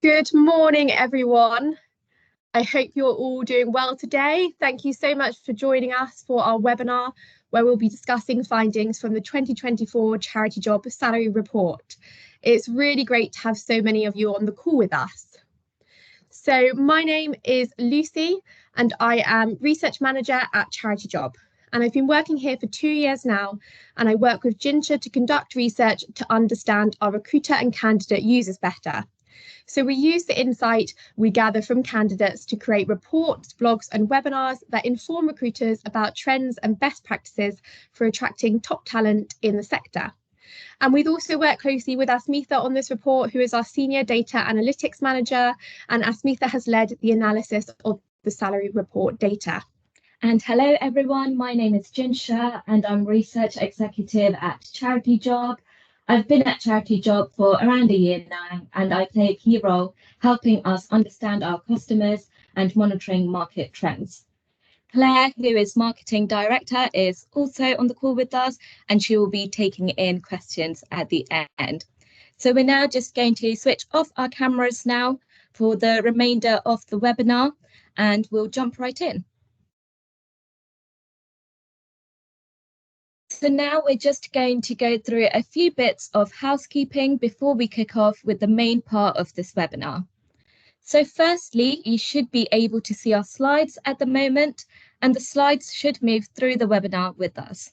Good morning, everyone. I hope you're all doing well today. Thank you so much for joining us for our webinar, where we'll be discussing findings from the 2024 Charity Job Salary Report. It's really great to have so many of you on the call with us. So my name is Lucy, and I am Research Manager at Charity Job. And I've been working here for 2 years now, and I work with Ginger to conduct research to understand our recruiter and candidate users better. So we use the insight we gather from candidates to create reports, blogs and webinars that inform recruiters about trends and best practices for attracting top talent in the sector. And we've also worked closely with Asmitha on this report, who is our Senior Data Analytics Manager, and Asmitha has led the analysis of the salary report data. And hello everyone, my name is Ginger and I'm Research Executive at Charity Job. I've been at Charity Job for around a year now, and I play a key role helping us understand our customers and monitoring market trends. Claire, who is Marketing Director, is also on the call with us, and she will be taking in questions at the end. So we're now just going to switch off our cameras now for the remainder of the webinar, and we'll jump right in. So now we're just going to go through a few bits of housekeeping before we kick off with the main part of this webinar. So firstly, you should be able to see our slides at the moment, and the slides should move through the webinar with us.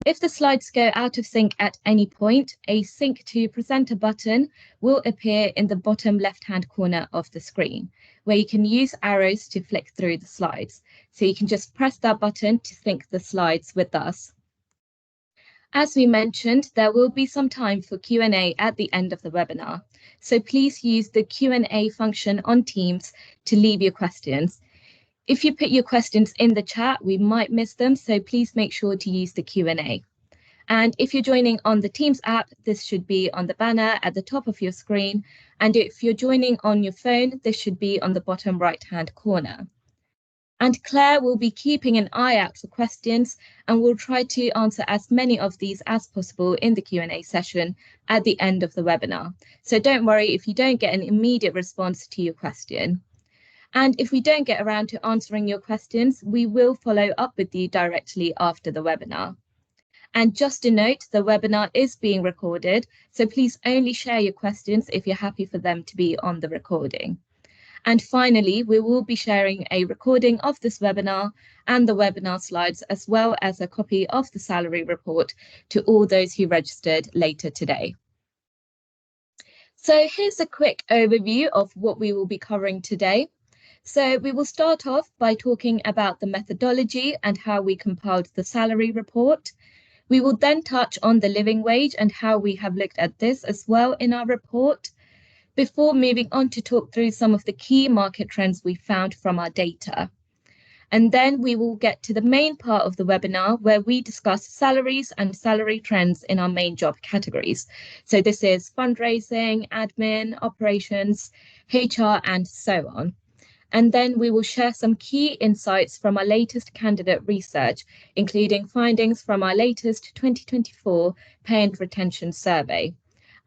If the slides go out of sync at any point, a Sync to Presenter button will appear in the bottom left-hand corner of the screen, where you can use arrows to flick through the slides. So you can just press that button to sync the slides with us. As we mentioned, there will be some time for Q&A at the end of the webinar, so please use the Q&A function on Teams to leave your questions. If you put your questions in the chat, we might miss them, so please make sure to use the Q&A. And if you're joining on the Teams app, this should be on the banner at the top of your screen, and if you're joining on your phone, this should be on the bottom right-hand corner. And Claire will be keeping an eye out for questions, and we'll try to answer as many of these as possible in the Q&A session at the end of the webinar. So don't worry if you don't get an immediate response to your question. And if we don't get around to answering your questions, we will follow up with you directly after the webinar. And just a note, the webinar is being recorded, so please only share your questions if you're happy for them to be on the recording. And finally, we will be sharing a recording of this webinar and the webinar slides, as well as a copy of the salary report to all those who registered later today. So here's a quick overview of what we will be covering today. So we will start off by talking about the methodology and how we compiled the salary report. We will then touch on the living wage and how we have looked at this as well in our report, before moving on to talk through some of the key market trends we found from our data. And then we will get to the main part of the webinar, where we discuss salaries and salary trends in our main job categories. So this is fundraising, admin, operations, HR, and so on. And then we will share some key insights from our latest candidate research, including findings from our latest 2024 pay and retention survey.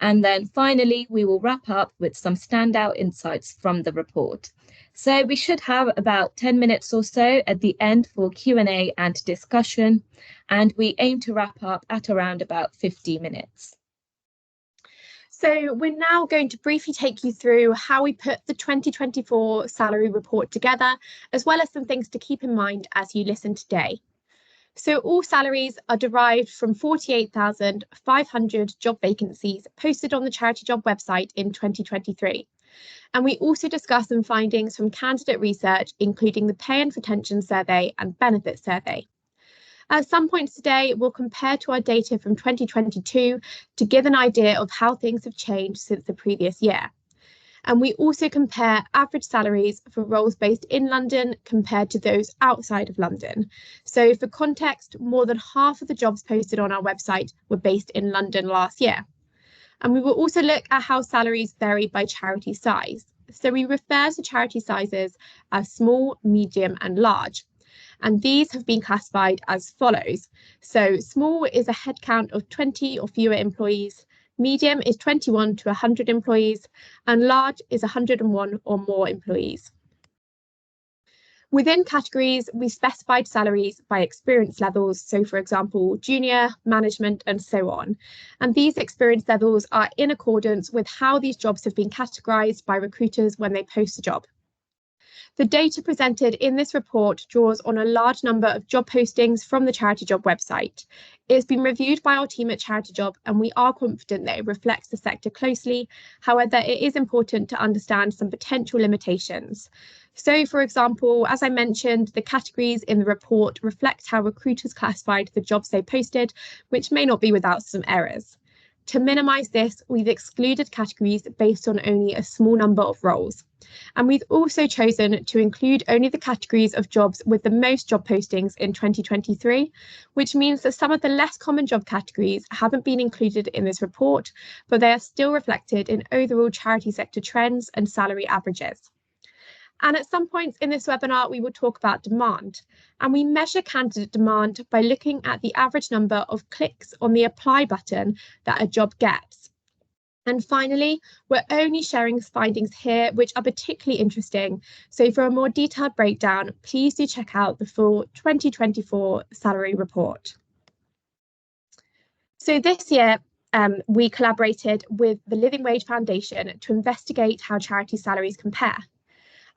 And then finally, we will wrap up with some standout insights from the report. So we should have about 10 minutes or so at the end for Q&A and discussion, and we aim to wrap up at around about 50 minutes. So we're now going to briefly take you through how we put the 2024 salary report together, as well as some things to keep in mind as you listen today. So all salaries are derived from 48,500 job vacancies posted on the Charity Job website in 2023. And we also discuss some findings from candidate research, including the pay and retention survey and benefit survey. At some points today, we'll compare to our data from 2022 to give an idea of how things have changed since the previous year. And we also compare average salaries for roles based in London compared to those outside of London. So for context, more than half of the jobs posted on our website were based in London last year. And we will also look at how salaries vary by charity size. So we refer to charity sizes as small, medium, and large. And these have been classified as follows. So small is a headcount of 20 or fewer employees. medium is 21 to 100 employees, and large is 101 or more employees. Within categories, we specified salaries by experience levels, so for example, junior, management, and so on. And these experience levels are in accordance with how these jobs have been categorised by recruiters when they post a job. The data presented in this report draws on a large number of job postings from the Charity Job website. It has been reviewed by our team at Charity Job, and we are confident that it reflects the sector closely. However, it is important to understand some potential limitations. So, for example, as I mentioned, the categories in the report reflect how recruiters classified the jobs they posted, which may not be without some errors. To minimise this, we've excluded categories based on only a small number of roles. And we've also chosen to include only the categories of jobs with the most job postings in 2023, which means that some of the less common job categories haven't been included in this report, but they are still reflected in overall charity sector trends and salary averages. And at some points in this webinar, we will talk about demand. And we measure candidate demand by looking at the average number of clicks on the apply button that a job gets. And finally, we're only sharing findings here, which are particularly interesting. So for a more detailed breakdown, please do check out the full 2024 salary report. So this year, we collaborated with the Living Wage Foundation to investigate how charity salaries compare.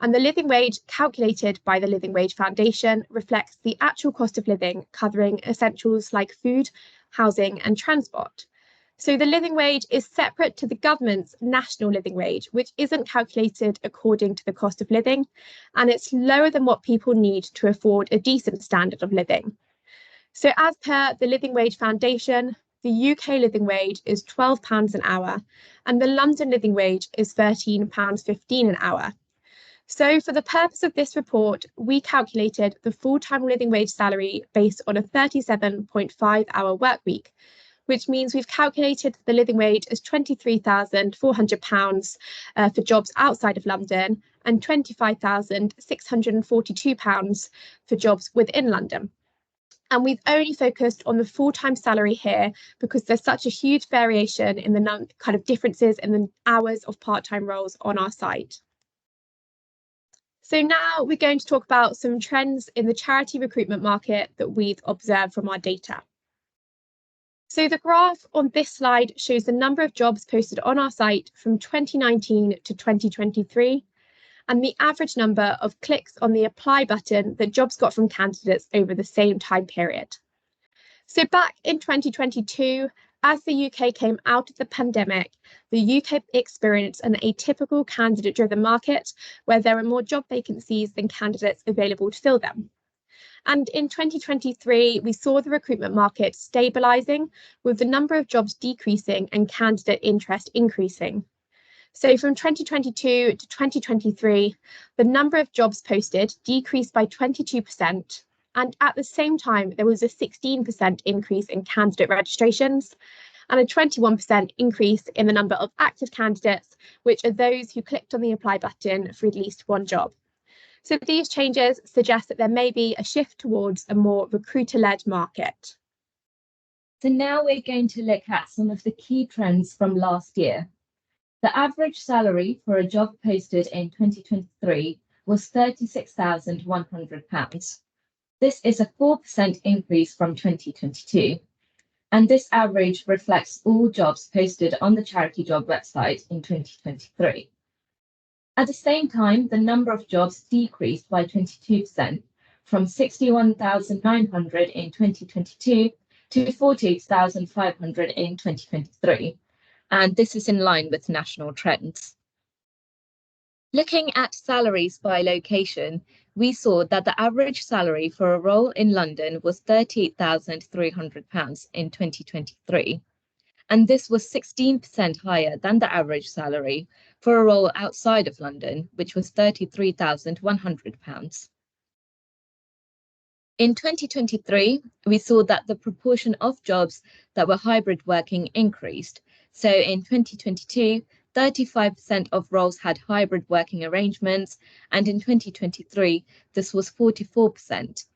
And the living wage calculated by the Living Wage Foundation reflects the actual cost of living, covering essentials like food, housing, and transport. So the living wage is separate to the government's national living wage, which isn't calculated according to the cost of living, and it's lower than what people need to afford a decent standard of living. So as per the Living Wage Foundation, the UK living wage is £12 an hour, and the London living wage is £13.15 an hour. So for the purpose of this report, we calculated the full-time living wage salary based on a 37.5-hour work week, which means we've calculated the living wage as £23,400 for jobs outside of London and £25,642 for jobs within London. And we've only focused on the full-time salary here because there's such a huge variation in the kind of differences in the hours of part-time roles on our site. So now we're going to talk about some trends in the charity recruitment market that we've observed from our data. So the graph on this slide shows the number of jobs posted on our site from 2019 to 2023, and the average number of clicks on the apply button that jobs got from candidates over the same time period. So back in 2022, as the UK came out of the pandemic, the UK experienced an atypical candidate-driven market where there were more job vacancies than candidates available to fill them. And in 2023, we saw the recruitment market stabilising, with the number of jobs decreasing and candidate interest increasing. So from 2022 to 2023, the number of jobs posted decreased by 22%. And at the same time, there was a 16% increase in candidate registrations and a 21% increase in the number of active candidates, which are those who clicked on the apply button for at least one job. So these changes suggest that there may be a shift towards a more recruiter-led market. So now we're going to look at some of the key trends from last year. The average salary for a job posted in 2023 was £36,100. This is a 4% increase from 2022, and this average reflects all jobs posted on the Charity Job website in 2023. At the same time, the number of jobs decreased by 22%, from 61,900 in 2022 to 40,500 in 2023, and this is in line with national trends. Looking at salaries by location, we saw that the average salary for a role in London was £38,300 in 2023, and this was 16% higher than the average salary for a role outside of London, which was £33,100. In 2023, we saw that the proportion of jobs that were hybrid working increased. So in 2022, 35% of roles had hybrid working arrangements, and in 2023, this was 44%.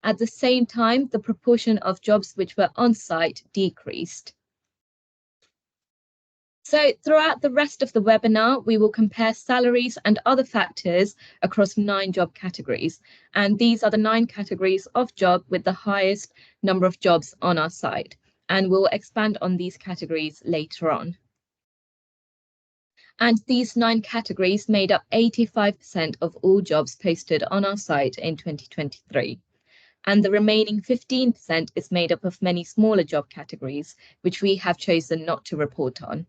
At the same time, the proportion of jobs which were on-site decreased. So throughout the rest of the webinar, we will compare salaries and other factors across 9 job categories. And these are the 9 categories of job with the highest number of jobs on our site. And we'll expand on these categories later on. And these 9 categories made up 85% of all jobs posted on our site in 2023. And the remaining 15% is made up of many smaller job categories, which we have chosen not to report on.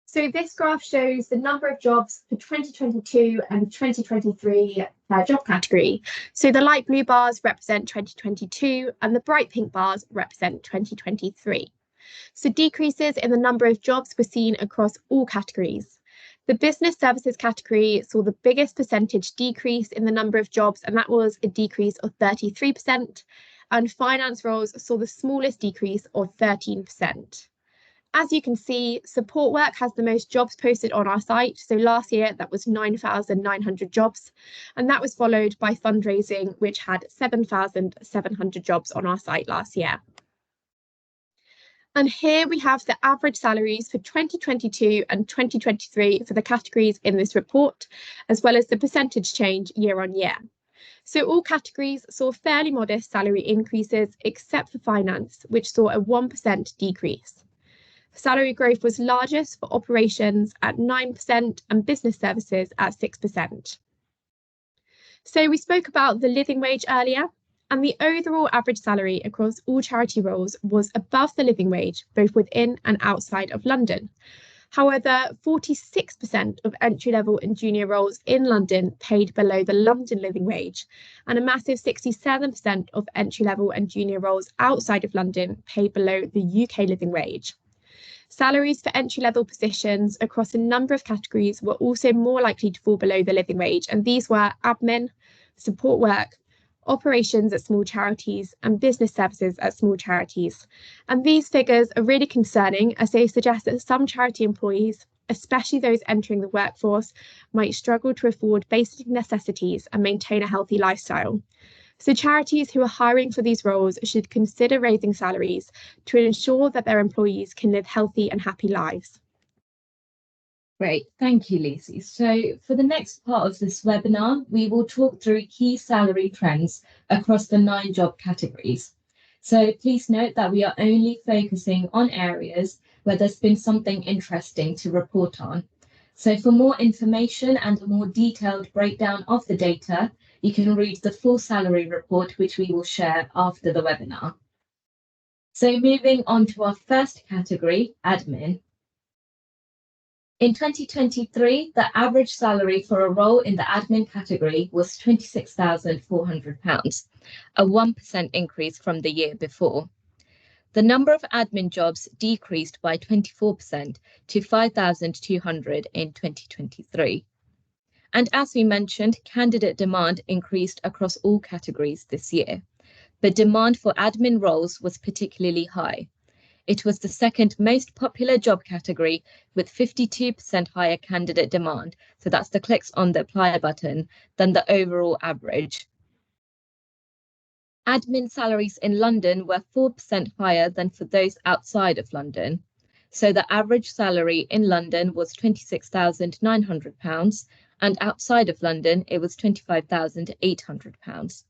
So this graph shows the number of jobs for 2022 and 2023 per job category. So the light blue bars represent 2022 and the bright pink bars represent 2023. So decreases in the number of jobs were seen across all categories. The business services category saw the biggest percentage decrease in the number of jobs, and that was a decrease of 33%. And finance roles saw the smallest decrease of 13%. As you can see, support work has the most jobs posted on our site. So last year, that was 9,900 jobs. And that was followed by fundraising, which had 7,700 jobs on our site last year. And here we have the average salaries for 2022 and 2023 for the categories in this report, as well as the percentage change year on year. So all categories saw fairly modest salary increases, except for finance, which saw a 1% decrease. Salary growth was largest for operations at 9% and business services at 6%. So we spoke about the living wage earlier, and the overall average salary across all charity roles was above the living wage, both within and outside of London. However, 46% of entry-level and junior roles in London paid below the London living wage, and a massive 67% of entry-level and junior roles outside of London paid below the UK living wage. Salaries for entry-level positions across a number of categories were also more likely to fall below the living wage, and these were admin, support work, operations at small charities, and business services at small charities. And these figures are really concerning, as they suggest that some charity employees, especially those entering the workforce, might struggle to afford basic necessities and maintain a healthy lifestyle. So charities who are hiring for these roles should consider raising salaries to ensure that their employees can live healthy and happy lives. Great, thank you, Lucy. So for the next part of this webinar, we will talk through key salary trends across the 9 job categories. So please note that we are only focusing on areas where there's been something interesting to report on. So for more information and a more detailed breakdown of the data, you can read the full salary report, which we will share after the webinar. So moving on to our first category, admin. In 2023, the average salary for a role in the admin category was £26,400, a 1% increase from the year before. The number of admin jobs decreased by 24% to 5,200 in 2023. And as we mentioned, candidate demand increased across all categories this year, but demand for admin roles was particularly high. It was the second most popular job category with 52% higher candidate demand, so that's the clicks on the apply button, than the overall average. Admin salaries in London were 4% higher than for those outside of London. So the average salary in London was £26,900, and outside of London, it was £25,800.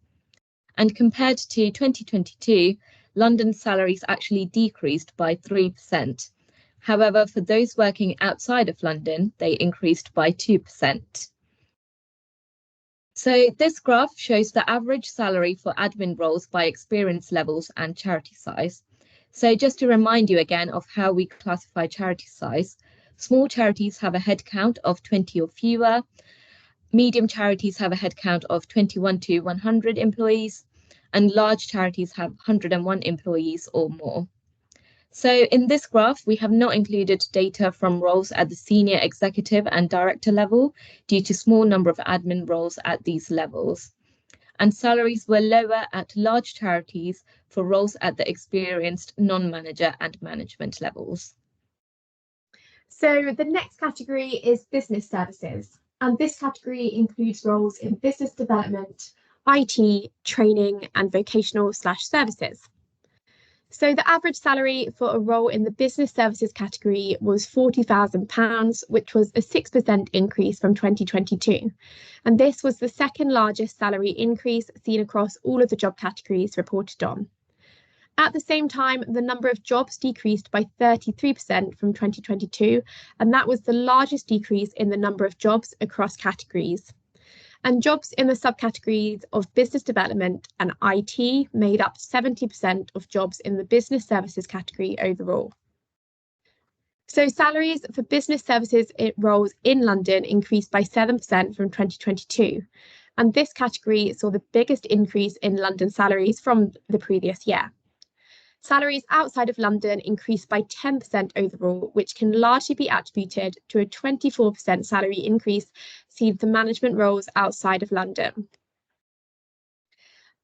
And compared to 2022, London salaries actually decreased by 3%. However, for those working outside of London, they increased by 2%. So this graph shows the average salary for admin roles by experience levels and charity size. So just to remind you again of how we classify charity size, small charities have a headcount of 20 or fewer, medium charities have a headcount of 21 to 100 employees, and large charities have 101 employees or more. So in this graph, we have not included data from roles at the senior executive and director level due to small number of admin roles at these levels. And salaries were lower at large charities for roles at the experienced non-manager and management levels. So the next category is business services, and this category includes roles in business development, IT, training, and vocational/services. So the average salary for a role in the business services category was £40,000, which was a 6% increase from 2022. And this was the second largest salary increase seen across all of the job categories reported on. At the same time, the number of jobs decreased by 33% from 2022, and that was the largest decrease in the number of jobs across categories. And jobs in the subcategories of business development and IT made up 70% of jobs in the business services category overall. So salaries for business services roles in London increased by 7% from 2022. And this category saw the biggest increase in London salaries from the previous year. Salaries outside of London increased by 10% overall, which can largely be attributed to a 24% salary increase seen for management roles outside of London.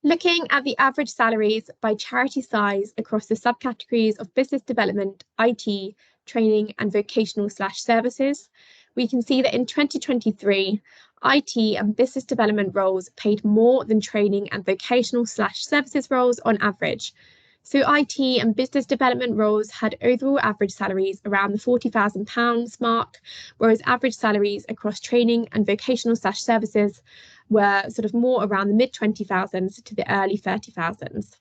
Looking at the average salaries by charity size across the subcategories of business development, IT, training and vocational/services, we can see that in 2023, IT and business development roles paid more than training and vocational/services roles on average. So IT and business development roles had overall average salaries around the £40,000 mark, whereas average salaries across training and vocational/services were sort of more around the mid-20,000s to the early 30,000s.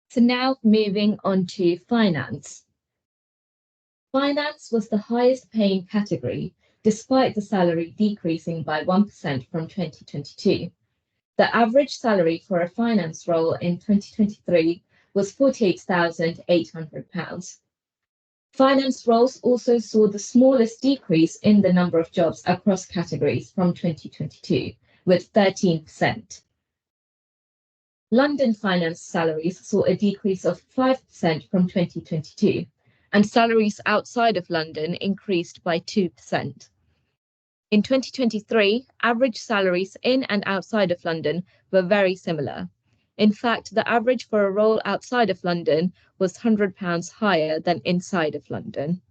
So now moving on to finance. Finance was the highest paying category, despite the salary decreasing by 1% from 2022. The average salary for a finance role in 2023 was £48,800. Finance roles also saw the smallest decrease in the number of jobs across categories from 2022, with 13%. London finance salaries saw a decrease of 5% from 2022, and salaries outside of London increased by 2%. In 2023, average salaries in and outside of London were very similar. In fact, the average for a role outside of London was £100 higher than inside of London.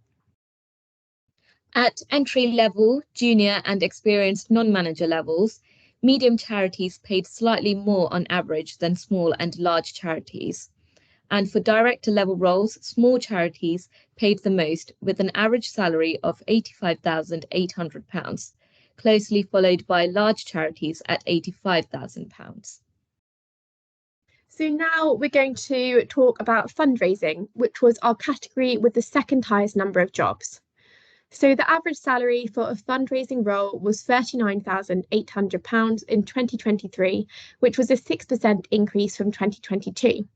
At entry-level, junior and experienced non-manager levels, medium charities paid slightly more on average than small and large charities. And for director-level roles, small charities paid the most, with an average salary of £85,800, closely followed by large charities at £85,000. So now we're going to talk about fundraising, which was our category with the second highest number of jobs. So the average salary for a fundraising role was £39,800 in 2023, which was a 6% increase from 2022.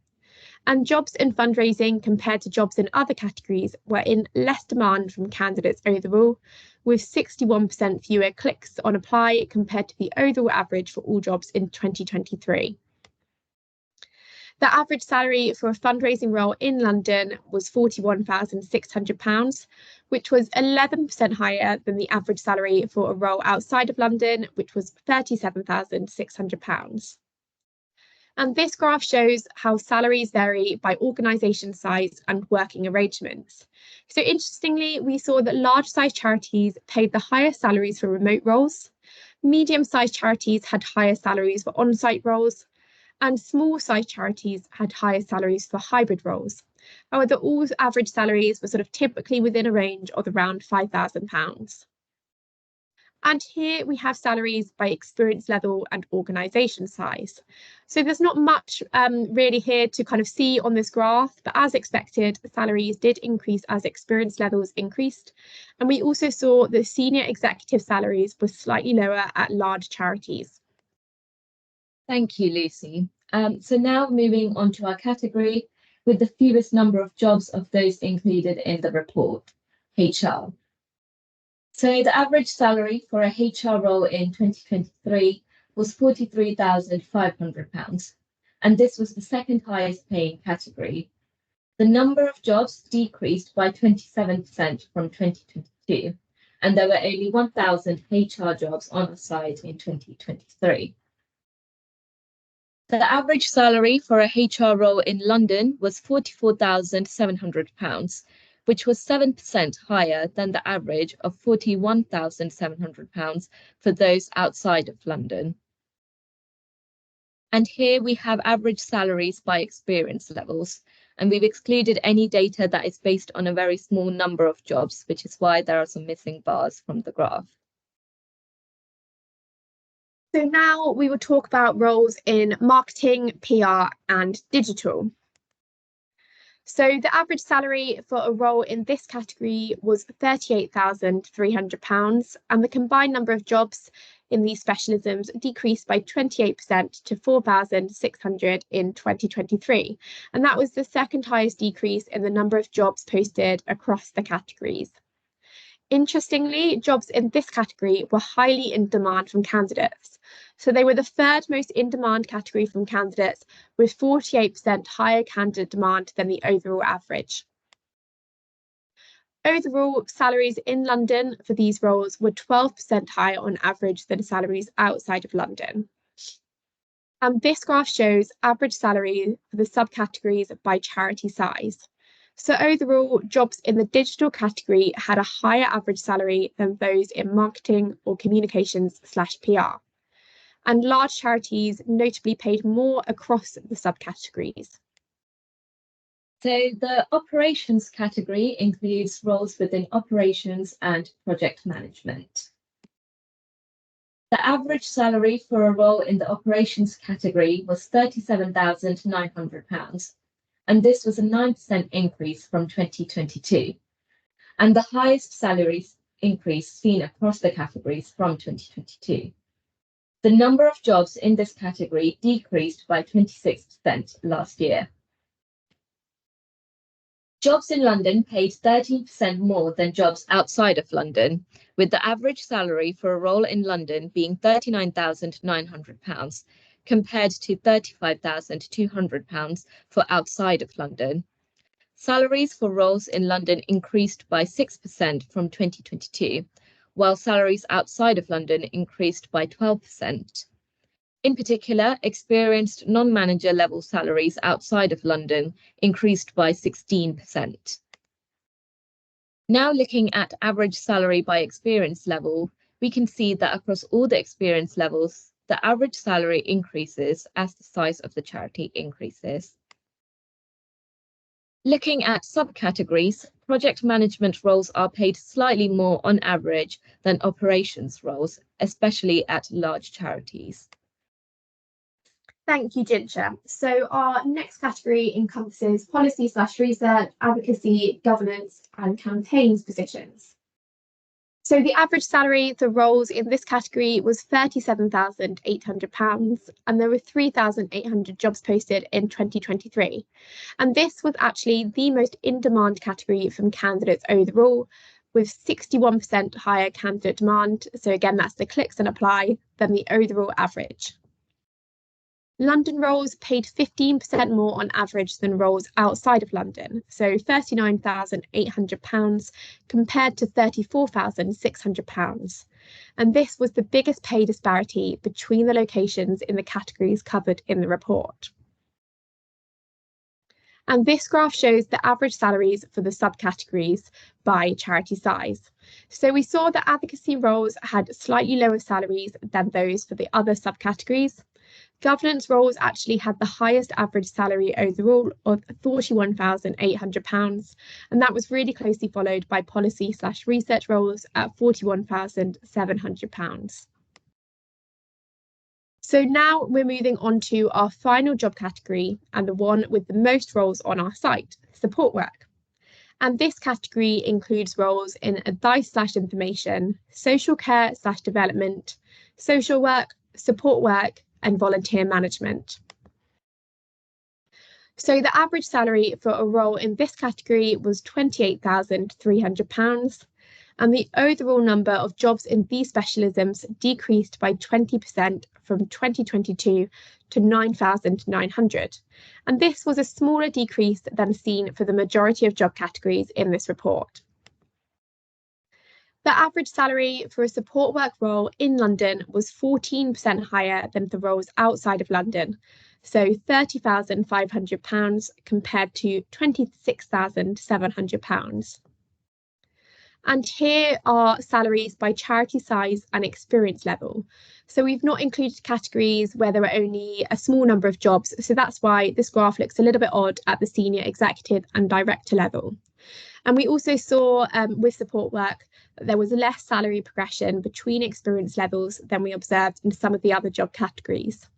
And jobs in fundraising compared to jobs in other categories were in less demand from candidates overall, with 61% fewer clicks on apply compared to the overall average for all jobs in 2023. The average salary for a fundraising role in London was £41,600, which was 11% higher than the average salary for a role outside of London, which was £37,600. And this graph shows how salaries vary by organisation size and working arrangements. So interestingly, we saw that large-sized charities paid the highest salaries for remote roles, medium-sized charities had higher salaries for on-site roles, and small-sized charities had higher salaries for hybrid roles. However, all average salaries were sort of typically within a range of around £5,000. And here we have salaries by experience level and organisation size. So there's not much really here to kind of see on this graph, but as expected, salaries did increase as experience levels increased. And we also saw that senior executive salaries were slightly lower at large charities. Thank you, Lucy. So now moving on to our category with the fewest number of jobs of those included in the report, HR. So the average salary for a HR role in 2023 was £43,500, and this was the second highest paying category. The number of jobs decreased by 27% from 2022, and there were only 1,000 HR jobs on the site in 2023. The average salary for a HR role in London was £44,700, which was 7% higher than the average of £41,700 for those outside of London. And here we have average salaries by experience levels, and we've excluded any data that is based on a very small number of jobs, which is why there are some missing bars from the graph. So now we will talk about roles in marketing, PR, and digital. So the average salary for a role in this category was £38,300, and the combined number of jobs in these specialisms decreased by 28% to 4,600 in 2023. And that was the second highest decrease in the number of jobs posted across the categories. Interestingly, jobs in this category were highly in demand from candidates. So they were the third most in-demand category from candidates, with 48% higher candidate demand than the overall average. Overall, salaries in London for these roles were 12% higher on average than salaries outside of London. And this graph shows average salary for the subcategories by charity size. So overall, jobs in the digital category had a higher average salary than those in marketing or communications/PR. And large charities notably paid more across the subcategories. So the operations category includes roles within operations and project management. The average salary for a role in the operations category was £37,900, and this was a 9% increase from 2022, and the highest salary increase seen across the categories from 2022. The number of jobs in this category decreased by 26% last year. Jobs in London paid 13% more than jobs outside of London, with the average salary for a role in London being £39,900 compared to £35,200 for outside of London. Salaries for roles in London increased by 6% from 2022, while salaries outside of London increased by 12%. In particular, experienced non-manager level salaries outside of London increased by 16%. Now looking at average salary by experience level, we can see that across all the experience levels, the average salary increases as the size of the charity increases. Looking at subcategories, project management roles are paid slightly more on average than operations roles, especially at large charities. Thank you, Ginger. So our next category encompasses policy/research, advocacy, governance, and campaigns positions. So the average salary for roles in this category was £37,800, and there were 3,800 jobs posted in 2023. And this was actually the most in-demand category from candidates overall, with 61% higher candidate demand. So again, that's the clicks and apply than the overall average. London roles paid 15% more on average than roles outside of London, so £39,800 compared to £34,600. And this was the biggest pay disparity between the locations in the categories covered in the report. And this graph shows the average salaries for the subcategories by charity size. So we saw that advocacy roles had slightly lower salaries than those for the other subcategories. Governance roles actually had the highest average salary overall of £41,800, and that was really closely followed by policy/research roles at £41,700. So now we're moving on to our final job category and the one with the most roles on our site, support work. And this category includes roles in advice/information, social care/development, social work, support work, and volunteer management. So the average salary for a role in this category was £28,300, and the overall number of jobs in these specialisms decreased by 20% from 2022 to 9,900. And this was a smaller decrease than seen for the majority of job categories in this report. The average salary for a support work role in London was 14% higher than the roles outside of London, so £30,500 compared to £26,700. And here are salaries by charity size and experience level. So we've not included categories where there are only a small number of jobs. So that's why this graph looks a little bit odd at the senior executive and director level. And we also saw with support work that there was less salary progression between experience levels than we observed in some of the other job categories.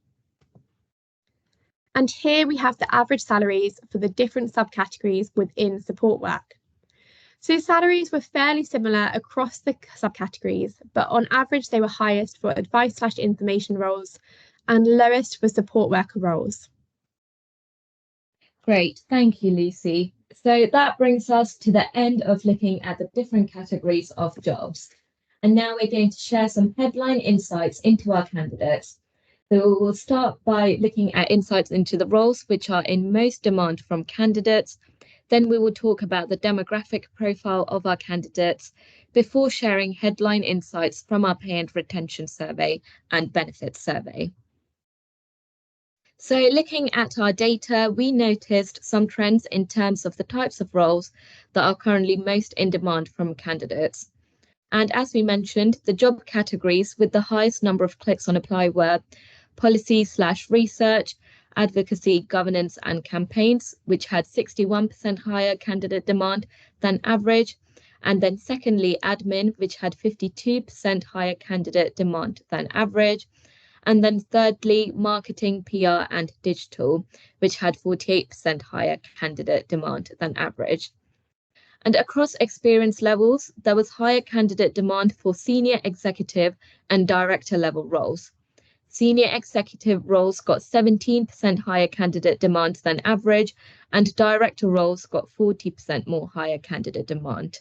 And here we have the average salaries for the different subcategories within support work. So salaries were fairly similar across the subcategories, but on average they were highest for advice/information roles and lowest for support worker roles. Great, thank you, Lucy. So that brings us to the end of looking at the different categories of jobs. And now we're going to share some headline insights into our candidates. So we'll start by looking at insights into the roles which are in most demand from candidates. Then we will talk about the demographic profile of our candidates before sharing headline insights from our pay and retention survey and benefits survey. So looking at our data, we noticed some trends in terms of the types of roles that are currently most in demand from candidates. And as we mentioned, the job categories with the highest number of clicks on apply were policy/research, advocacy, governance and campaigns, which had 61% higher candidate demand than average. And then secondly, admin, which had 52% higher candidate demand than average. And then thirdly, marketing, PR and digital, which had 48% higher candidate demand than average. And across experience levels, there was higher candidate demand for senior executive and director level roles. Senior executive roles got 17% higher candidate demand than average, and director roles got 40% more higher candidate demand.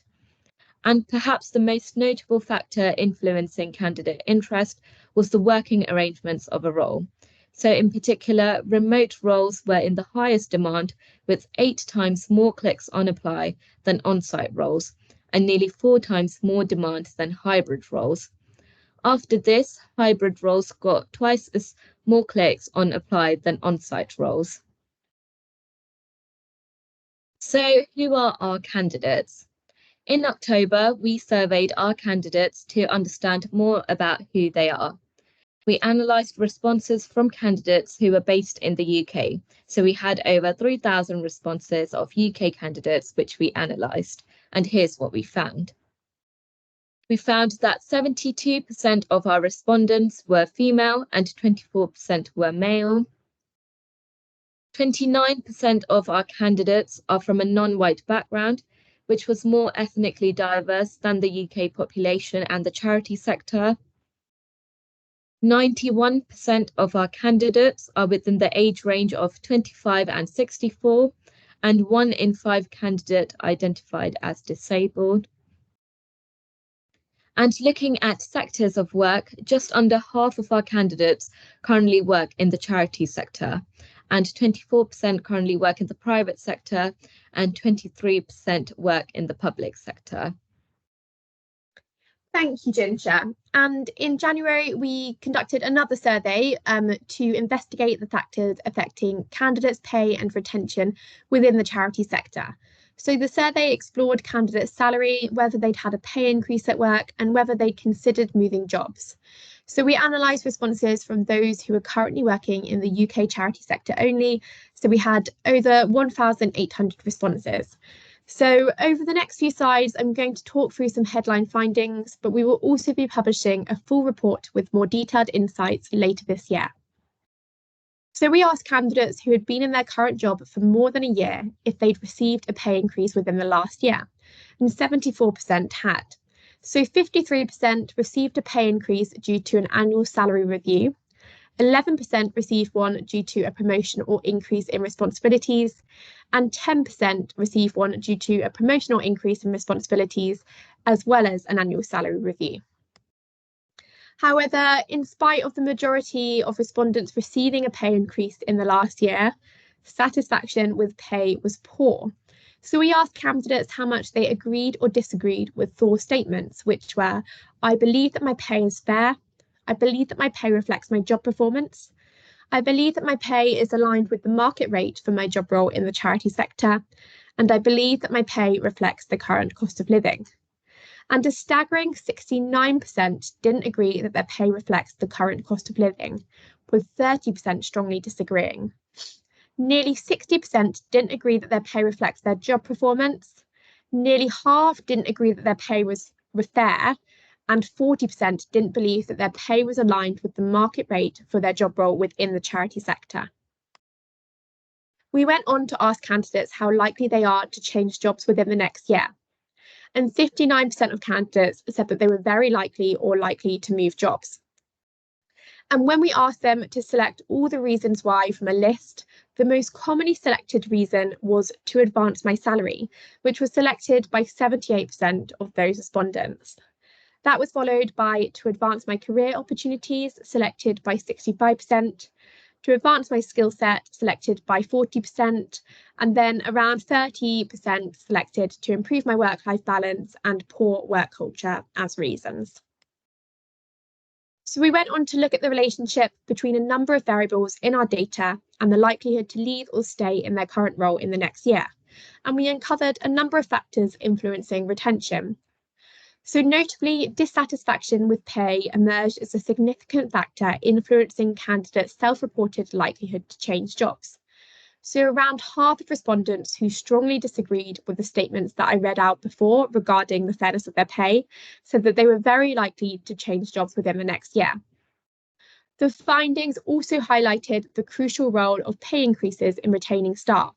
And perhaps the most notable factor influencing candidate interest was the working arrangements of a role. So in particular, remote roles were in the highest demand, with 8 times more clicks on apply than on-site roles, and nearly 4 times more demand than hybrid roles. After this, hybrid roles got twice as more clicks on apply than on-site roles. So who are our candidates? In October, we surveyed our candidates to understand more about who they are. We analysed responses from candidates who were based in the UK. So we had over 3,000 responses of UK candidates, which we analysed. And here's what we found. We found that 72% of our respondents were female and 24% were male. 29% of our candidates are from a non-white background, which was more ethnically diverse than the UK population and the charity sector. 91% of our candidates are within the age range of 25 and 64, and 1 in 5 candidates identified as disabled. And looking at sectors of work, just under half of our candidates currently work in the charity sector, and 24% currently work in the private sector, and 23% work in the public sector. Thank you, Ginger. And in January, we conducted another survey to investigate the factors affecting candidates' pay and retention within the charity sector. So the survey explored candidates' salary, whether they'd had a pay increase at work, and whether they'd considered moving jobs. So we analysed responses from those who are currently working in the UK charity sector only. So we had over 1,800 responses. So over the next few slides, I'm going to talk through some headline findings, but we will also be publishing a full report with more detailed insights later this year. So we asked candidates who had been in their current job for more than a year if they'd received a pay increase within the last year, and 74% had. So 53% received a pay increase due to an annual salary review, 11% received one due to a promotion or increase in responsibilities, and 10% received one due to a promotion or increase in responsibilities, as well as an annual salary review. However, in spite of the majority of respondents receiving a pay increase in the last year, satisfaction with pay was poor. So we asked candidates how much they agreed or disagreed with four statements, which were, I believe that my pay is fair. I believe that my pay reflects my job performance. I believe that my pay is aligned with the market rate for my job role in the charity sector. And I believe that my pay reflects the current cost of living. And a staggering 69% didn't agree that their pay reflects the current cost of living, with 30% strongly disagreeing. Nearly 60% didn't agree that their pay reflects their job performance. Nearly half didn't agree that their pay was fair, and 40% didn't believe that their pay was aligned with the market rate for their job role within the charity sector. We went on to ask candidates how likely they are to change jobs within the next year. And 59% of candidates said that they were very likely or likely to move jobs. And when we asked them to select all the reasons why from a list, the most commonly selected reason was to advance my salary, which was selected by 78% of those respondents. That was followed by to advance my career opportunities, selected by 65%, to advance my skill set, selected by 40%, and then around 30% selected to improve my work-life balance and poor work culture as reasons. So we went on to look at the relationship between a number of variables in our data and the likelihood to leave or stay in their current role in the next year. And we uncovered a number of factors influencing retention. So notably, dissatisfaction with pay emerged as a significant factor influencing candidates' self-reported likelihood to change jobs. So around half of respondents who strongly disagreed with the statements that I read out before regarding the fairness of their pay said that they were very likely to change jobs within the next year. The findings also highlighted the crucial role of pay increases in retaining staff.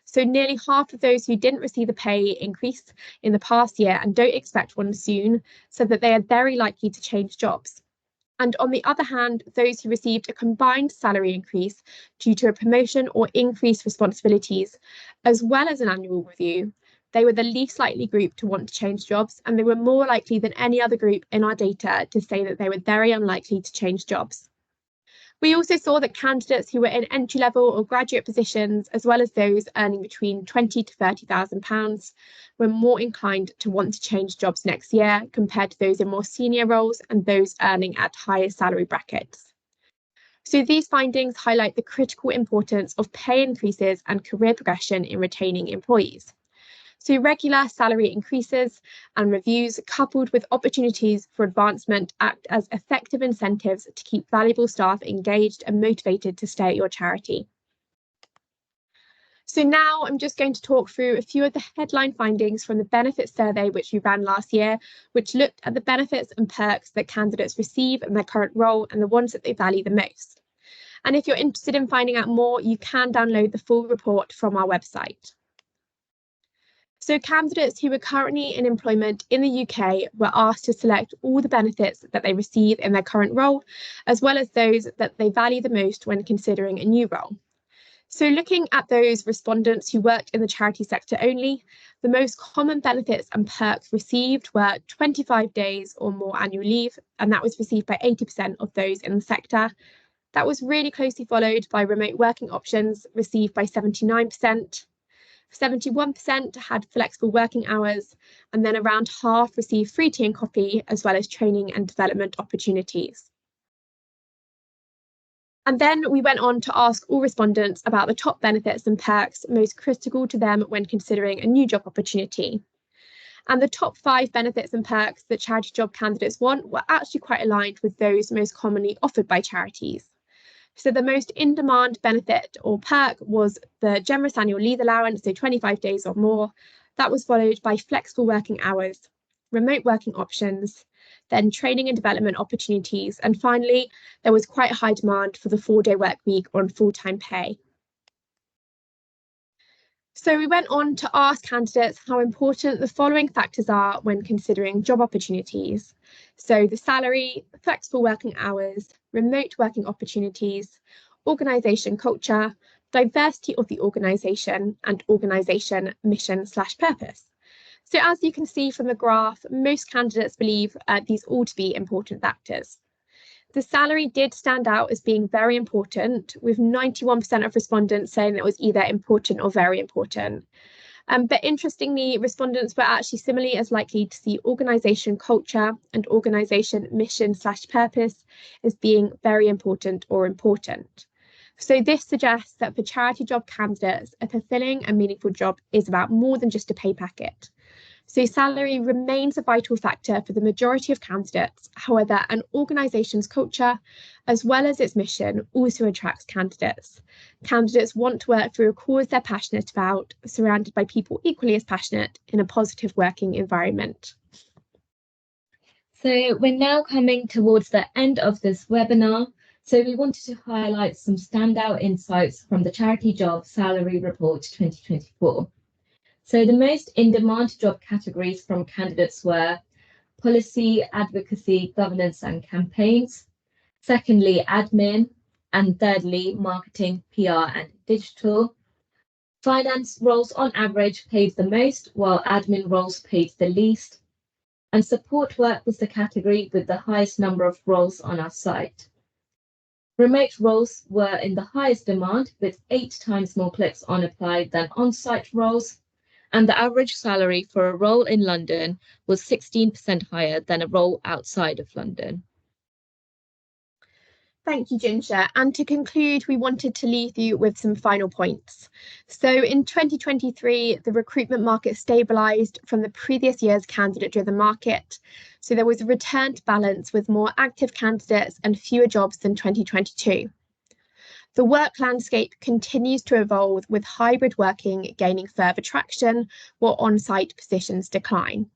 So nearly half of those who didn't receive a pay increase in the past year and don't expect one soon said that they are very likely to change jobs. And on the other hand, those who received a combined salary increase due to a promotion or increased responsibilities, as well as an annual review, they were the least likely group to want to change jobs, and they were more likely than any other group in our data to say that they were very unlikely to change jobs. We also saw that candidates who were in entry-level or graduate positions, as well as those earning between £20,000 to £30,000, were more inclined to want to change jobs next year compared to those in more senior roles and those earning at higher salary brackets. So these findings highlight the critical importance of pay increases and career progression in retaining employees. So regular salary increases and reviews coupled with opportunities for advancement act as effective incentives to keep valuable staff engaged and motivated to stay at your charity. So now I'm just going to talk through a few of the headline findings from the benefits survey which we ran last year, which looked at the benefits and perks that candidates receive in their current role and the ones that they value the most. And if you're interested in finding out more, you can download the full report from our website. So candidates who are currently in employment in the UK were asked to select all the benefits that they receive in their current role, as well as those that they value the most when considering a new role. So looking at those respondents who worked in the charity sector only, the most common benefits and perks received were 25 days or more annual leave, and that was received by 80% of those in the sector. That was really closely followed by remote working options received by 79%. 71% had flexible working hours, and then around half received free tea and coffee, as well as training and development opportunities. And then we went on to ask all respondents about the top benefits and perks most critical to them when considering a new job opportunity. And the top 5 benefits and perks that charity job candidates want were actually quite aligned with those most commonly offered by charities. So the most in-demand benefit or perk was the generous annual leave allowance, so 25 days or more. That was followed by flexible working hours, remote working options, then training and development opportunities, and finally, there was quite high demand for the 4-day work week on full-time pay. So we went on to ask candidates how important the following factors are when considering job opportunities. So the salary, flexible working hours, remote working opportunities, organisation culture, diversity of the organisation, and organisation mission/purpose. So as you can see from the graph, most candidates believe these all to be important factors. The salary did stand out as being very important, with 91% of respondents saying that it was either important or very important. But interestingly, respondents were actually similarly as likely to see organisation culture and organisation mission/purpose as being very important or important. So this suggests that for charity job candidates, a fulfilling and meaningful job is about more than just a pay packet. So salary remains a vital factor for the majority of candidates. However, an organisation's culture, as well as its mission, also attracts candidates. Candidates want to work for a cause they're passionate about, surrounded by people equally as passionate in a positive working environment. So we're now coming towards the end of this webinar. So we wanted to highlight some standout insights from the Charity Job Salary Report 2024. So the most in-demand job categories from candidates were policy, advocacy, governance and campaigns. Secondly, admin. And thirdly, marketing, PR and digital. Finance roles on average paid the most, while admin roles paid the least. And support work was the category with the highest number of roles on our site. Remote roles were in the highest demand, with 8 times more clicks on apply than on-site roles. And the average salary for a role in London was 16% higher than a role outside of London. Thank you, Ginger. And to conclude, we wanted to leave you with some final points. So in 2023, the recruitment market stabilised from the previous year's candidate-driven market. So there was a return to balance with more active candidates and fewer jobs than 2022. The work landscape continues to evolve, with hybrid working gaining further traction, while on-site positions decline.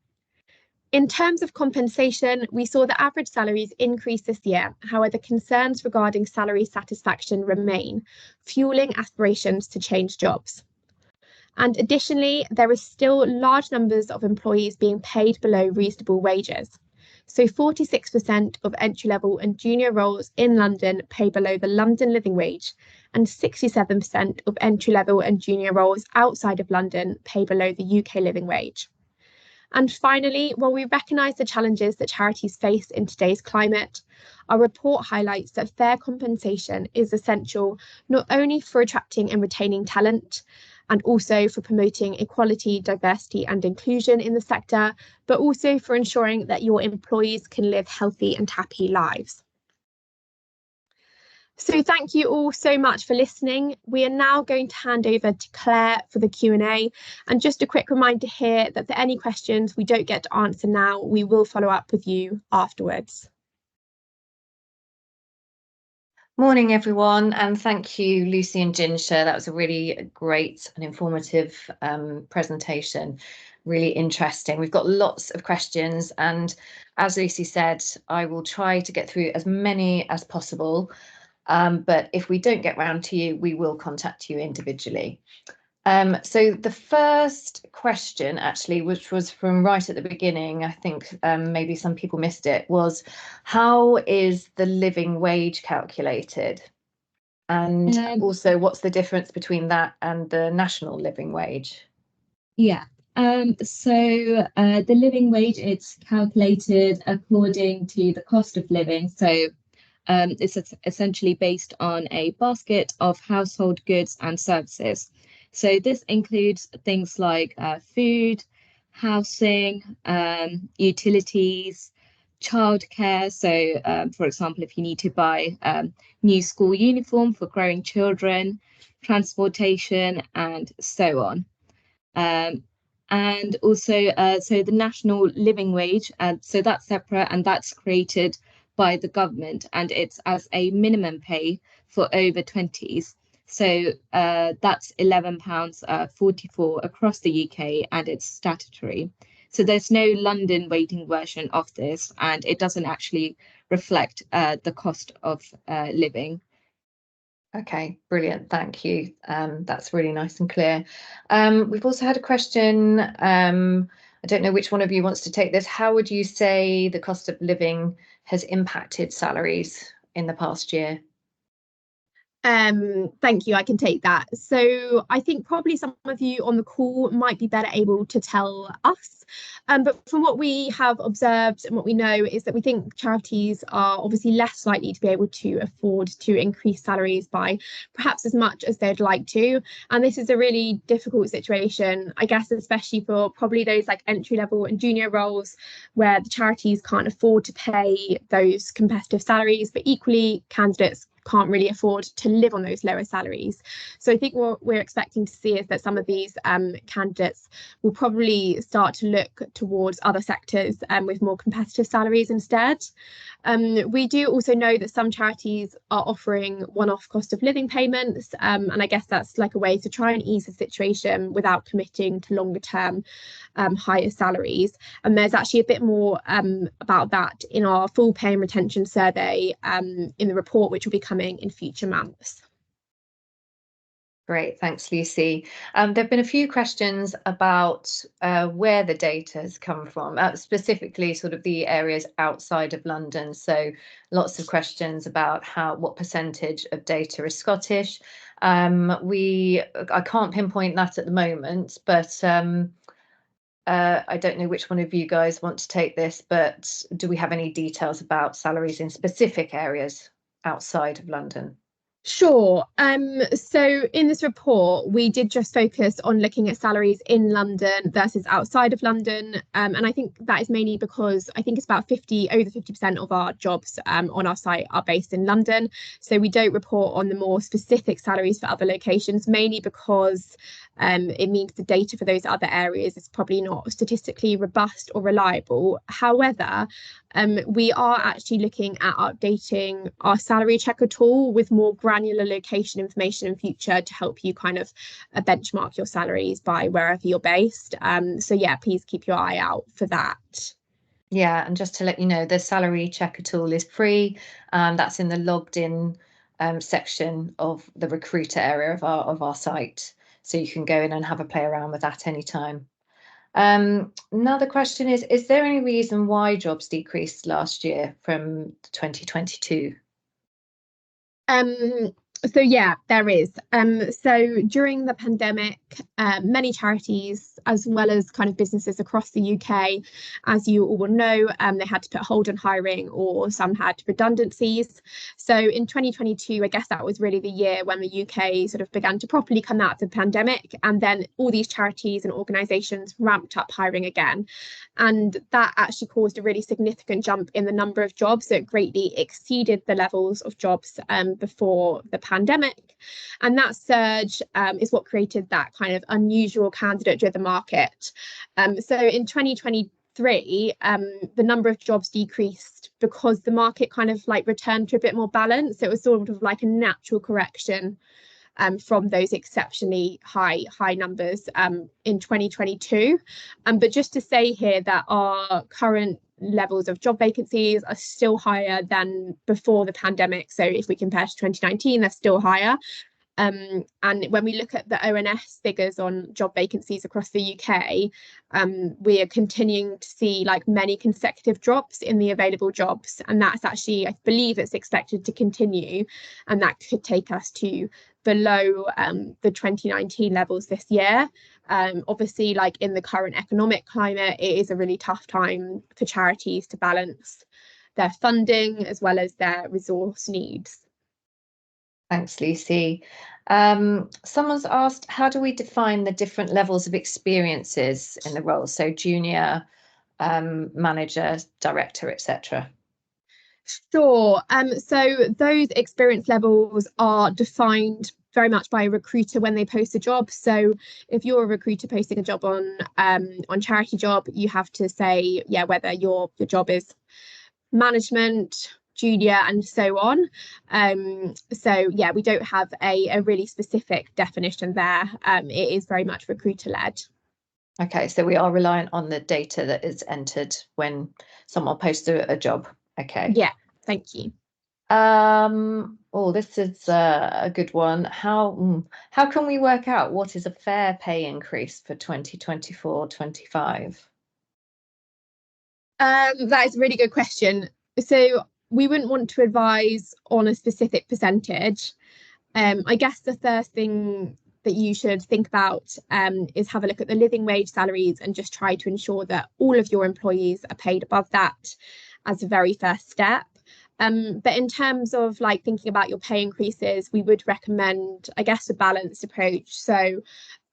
In terms of compensation, we saw the average salaries increase this year. However, concerns regarding salary satisfaction remain, fueling aspirations to change jobs. And additionally, there are still large numbers of employees being paid below reasonable wages. So 46% of entry-level and junior roles in London pay below the London living wage, and 67% of entry-level and junior roles outside of London pay below the UK living wage. And finally, while we recognise the challenges that charities face in today's climate, our report highlights that fair compensation is essential not only for attracting and retaining talent, and also for promoting equality, diversity and inclusion in the sector, but also for ensuring that your employees can live healthy and happy lives. So thank you all so much for listening. We are now going to hand over to Claire for the Q&A. And just a quick reminder here that for any questions we don't get to answer now, we will follow up with you afterwards. Morning, everyone, and thank you, Lucy and Ginger. That was a really great and informative presentation. Really interesting. We've got lots of questions, and as Lucy said, I will try to get through as many as possible. But if we don't get round to you, we will contact you individually. So the first question, actually, which was from right at the beginning, I think maybe some people missed it, was how is the living wage calculated? And also, what's the difference between that and the national living wage? Yeah. So the living wage, it's calculated according to the cost of living. So it's essentially based on a basket of household goods and services. So this includes things like food, housing, utilities, childcare. So, for example, if you need to buy new school uniform for growing children, transportation, and so on. And also, so the national living wage, so that's separate, and that's created by the government, and it's as a minimum pay for over 20s. So that's £11.44 across the UK, and it's statutory. So there's no London weighting version of this, and it doesn't actually reflect the cost of living. Okay, brilliant. Thank you. That's really nice and clear. We've also had a question. I don't know which one of you wants to take this. How would you say the cost of living has impacted salaries in the past year? Thank you, I can take that. So I think probably some of you on the call might be better able to tell us. But from what we have observed and what we know is that we think charities are obviously less likely to be able to afford to increase salaries by perhaps as much as they'd like to. And this is a really difficult situation, I guess, especially for probably those like entry level and junior roles where the charities can't afford to pay those competitive salaries, but equally candidates can't really afford to live on those lower salaries. So I think what we're expecting to see is that some of these candidates will probably start to look towards other sectors with more competitive salaries instead. We do also know that some charities are offering one-off cost of living payments, and I guess that's like a way to try and ease the situation without committing to longer term higher salaries. And there's actually a bit more about that in our full pay and retention survey in the report, which will be coming in future months. Great, thanks, Lucy. There have been a few questions about where the data has come from, specifically sort of the areas outside of London. So lots of questions about what percentage of data is Scottish. I can't pinpoint that at the moment, but I don't know which one of you guys want to take this, but do we have any details about salaries in specific areas outside of London? Sure. So in this report, we did just focus on looking at salaries in London versus outside of London. And I think that is mainly because I think it's about over 50% of our jobs on our site are based in London. So we don't report on the more specific salaries for other locations, mainly because it means the data for those other areas is probably not statistically robust or reliable. However, we are actually looking at updating our salary checker tool with more granular location information in future to help you kind of benchmark your salaries by wherever you're based. So yeah, please keep your eye out for that. Yeah, and just to let you know, the salary checker tool is free. That's in the logged in section of the recruiter area of our site. So you can go in and have a play around with that anytime. Another question is there any reason why jobs decreased last year from 2022? So yeah, there is. So during the pandemic, many charities, as well as kind of businesses across the UK, as you all will know, they had to put hold on hiring, or some had redundancies. So in 2022, I guess that was really the year when the UK sort of began to properly come out of the pandemic, and then all these charities and organisations ramped up hiring again. And that actually caused a really significant jump in the number of jobs. So it greatly exceeded the levels of jobs before the pandemic. And that surge is what created that kind of unusual candidate-driven market. So in 2023, the number of jobs decreased because the market kind of like returned to a bit more balance. So it was sort of like a natural correction from those exceptionally high numbers in 2022. But just to say here that our current levels of job vacancies are still higher than before the pandemic. So if we compare to 2019, they're still higher. And when we look at the ONS figures on job vacancies across the UK, we are continuing to see like many consecutive drops in the available jobs. And that's actually, I believe it's expected to continue. And that could take us to below the 2019 levels this year. Obviously, like in the current economic climate, it is a really tough time for charities to balance their funding as well as their resource needs. Thanks, Lucy. Someone's asked, how do we define the different levels of experiences in the role? So junior, manager, director, etc. Sure. So those experience levels are defined very much by a recruiter when they post a job. So if you're a recruiter posting a job on Charity Job, you have to say, yeah, whether your job is management, junior, and so on. So yeah, we don't have a really specific definition there. It is very much recruiter led. Okay, so we are reliant on the data that is entered when someone posts a job. Okay. Yeah, thank you. Oh, this is a good one. How can we work out what is a fair pay increase for 2024-25? That is a really good question. So we wouldn't want to advise on a specific percentage. I guess the first thing that you should think about is have a look at the living wage salaries and just try to ensure that all of your employees are paid above that as a very first step. But in terms of like thinking about your pay increases, we would recommend, I guess, a balanced approach. So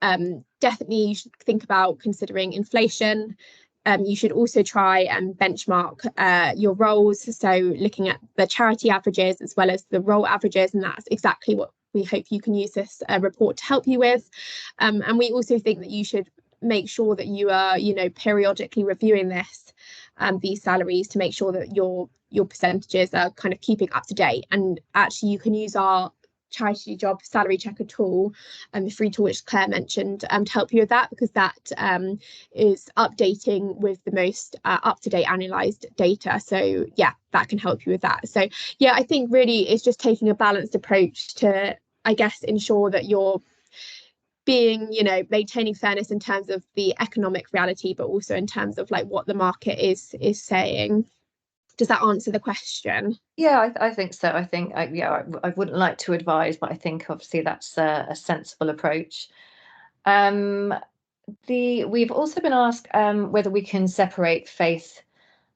definitely you should think about considering inflation, You should also try and benchmark your roles, so looking at the charity averages as well as the role averages, and that's exactly what we hope you can use this report to help you with. And we also think that you should make sure that you are, periodically reviewing these salaries to make sure that your percentages are kind of keeping up to date. And actually, you can use our charity job salary checker tool, the free tool which Claire mentioned, to help you with that, because that is updating with the most up-to-date annualized data. So yeah, that can help you with that. So yeah, I think really it's just taking a balanced approach to, I guess, ensure that you're being, maintaining fairness in terms of the economic reality, but also in terms of like what the market is saying. Does that answer the question? Yeah, I think so. I think, I wouldn't like to advise, but I think obviously that's a sensible approach. We've also been asked whether we can separate faith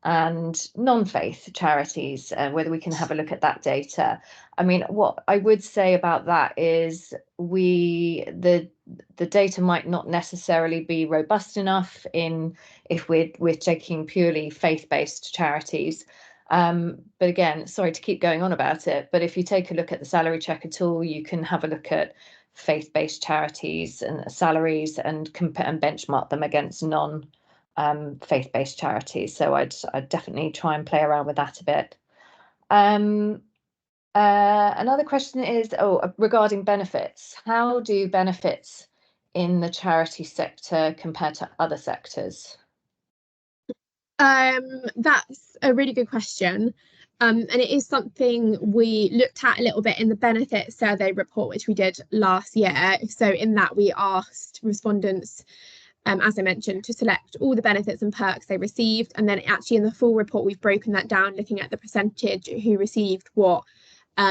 and non-faith charities, whether we can have a look at that data. I mean, what I would say about that is the data might not necessarily be robust enough if we're taking purely faith-based charities. But again, sorry to keep going on about it, but if you take a look at the salary checker tool, you can have a look at faith-based charities and salaries and compare and benchmark them against faith-based charities. So I'd definitely try and play around with that a bit. Another question is regarding benefits. How do benefits in the charity sector compare to other sectors? That's a really good question. And it is something we looked at a little bit in the benefit survey report, which we did last year. So in that, we asked respondents, as I mentioned, to select all the benefits and perks they received. And then actually in the full report, we've broken that down, looking at the percentage who received what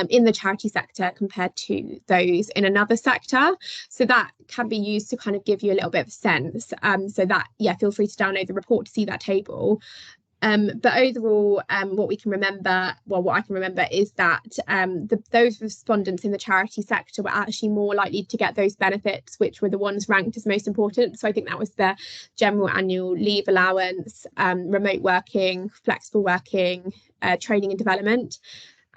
in the charity sector compared to those in another sector. So that can be used to kind of give you a little bit of a sense. So that, yeah, feel free to download the report to see that table. But overall, what I can remember is that those respondents in the charity sector were actually more likely to get those benefits, which were the ones ranked as most important. So I think that was the general annual leave allowance, remote working, flexible working, training and development.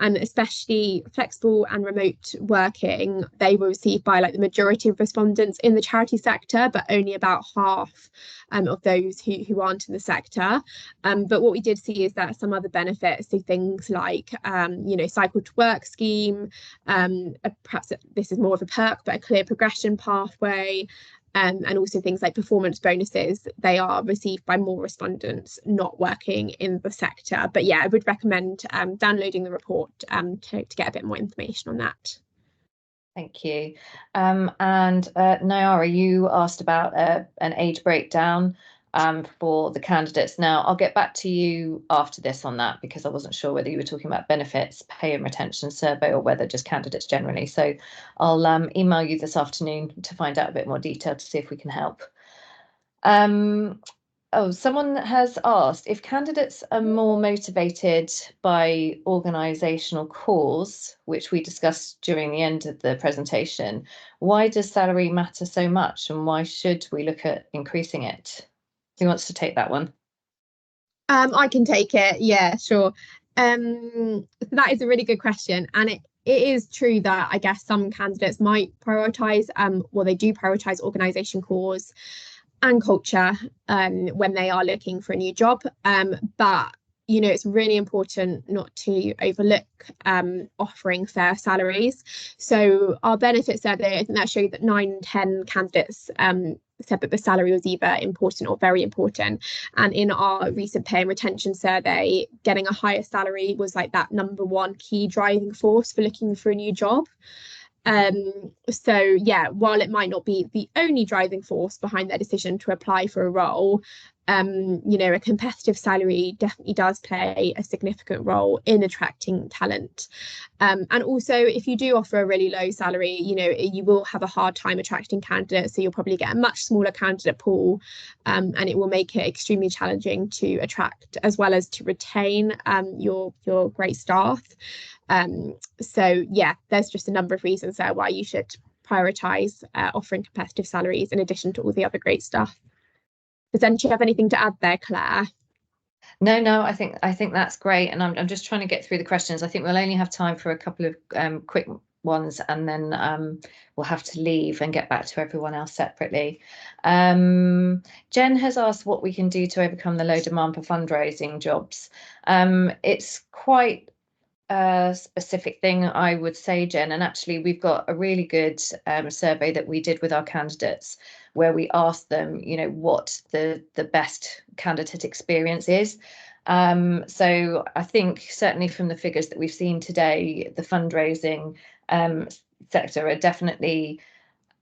And especially flexible and remote working, they were received by like the majority of respondents in the charity sector, but only about half of those who aren't in the sector. But what we did see is that some other benefits, so things like, cycle to work scheme, perhaps this is more of a perk, but a clear progression pathway, and also things like performance bonuses, they are received by more respondents not working in the sector. But yeah, I would recommend downloading the report to get a bit more information on that. Thank you. And Nayara, you asked about an age breakdown for the candidates. Now, I'll get back to you after this on that, because I wasn't sure whether you were talking about benefits, pay and retention survey, or whether just candidates generally. So I'll email you this afternoon to find out a bit more detail to see if we can help. Someone has asked if candidates are more motivated by organisational cause, which we discussed during the end of the presentation, why does salary matter so much, and why should we look at increasing it? Who wants to take that one? I can take it. Yeah, sure. That is a really good question. And it is true that I guess some candidates might prioritise, they do prioritise organisation cause and culture when they are looking for a new job. But it's really important not to overlook offering fair salaries. So our benefit survey, I think that showed that 9 in 10 candidates said that the salary was either important or very important. And in our recent pay and retention survey, getting a higher salary was like that number one key driving force for looking for a new job. So yeah, while it might not be the only driving force behind their decision to apply for a role, a competitive salary definitely does play a significant role in attracting talent. And also, if you do offer a really low salary, you will have a hard time attracting candidates. So you'll probably get a much smaller candidate pool, and it will make it extremely challenging to attract as well as to retain your great staff. So yeah, there's just a number of reasons there why you should prioritise offering competitive salaries in addition to all the other great stuff. Do you have anything to add there, Claire? No, I think that's great, and I'm just trying to get through the questions. I think we'll only have time for a couple of quick ones, and then we'll have to leave and get back to everyone else separately. Jen has asked what we can do to overcome the low demand for fundraising jobs. It's quite a specific thing, I would say, Jen, and actually we've got a really good survey that we did with our candidates where we asked them, you know, what the best candidate experience is. So I think certainly from the figures that we've seen today, the fundraising sector are definitely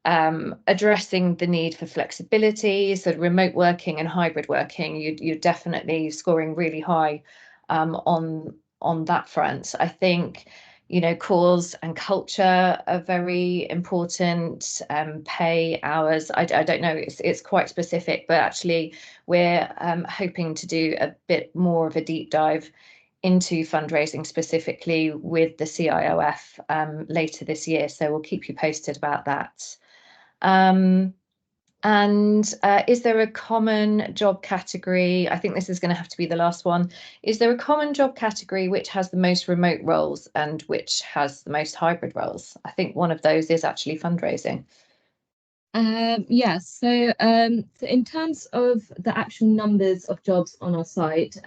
addressing the need for flexibility, so remote working and hybrid working. You're definitely scoring really high on that front. I think, you know, cause and culture are very important. Pay, hours, I don't know, it's quite specific, but actually we're hoping to do a bit more of a deep dive into fundraising specifically with the CIOF later this year, so we'll keep you posted about that. And is there a common job category? I think this is going to have to be the last one. Is there a common job category which has the most remote roles and which has the most hybrid roles? I think one of those is actually fundraising. Yes, so in terms of the actual numbers of jobs on our site,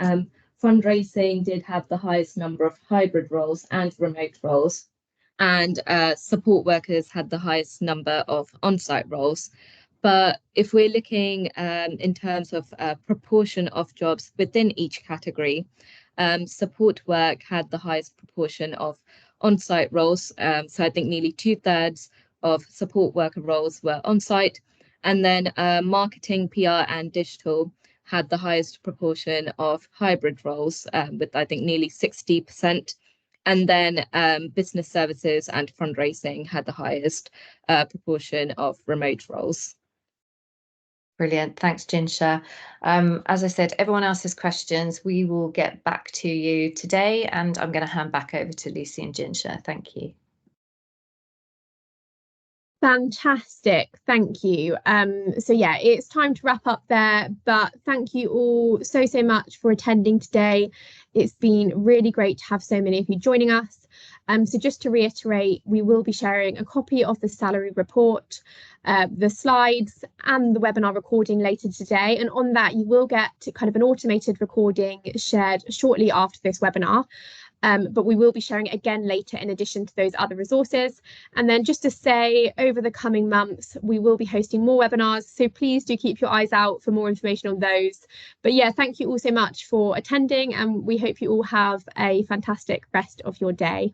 fundraising did have the highest number of hybrid roles and remote roles, and support workers had the highest number of on-site roles. But if we're looking in terms of proportion of jobs within each category, support work had the highest proportion of on-site roles. So I think nearly 2/3 of support worker roles were on-site. And then marketing, PR, and digital had the highest proportion of hybrid roles, with I think nearly 60%. And then business services and fundraising had the highest proportion of remote roles. Brilliant. Thanks, Jinsha. As I said, everyone else's questions, we will get back to you today, and I'm going to hand back over to Lucy and Jinsha. Thank you. Fantastic, thank you. So yeah, it's time to wrap up there, but thank you all so much for attending today. It's been really great to have so many of you joining us. So just to reiterate, we will be sharing a copy of the salary report, the slides and the webinar recording later today, and on that you will get kind of an automated recording shared shortly after this webinar. But we will be sharing it again later in addition to those other resources. And then just to say, over the coming months, we will be hosting more webinars, so please do keep your eyes out for more information on those. But yeah, thank you all so much for attending, and we hope you all have a fantastic rest of your day.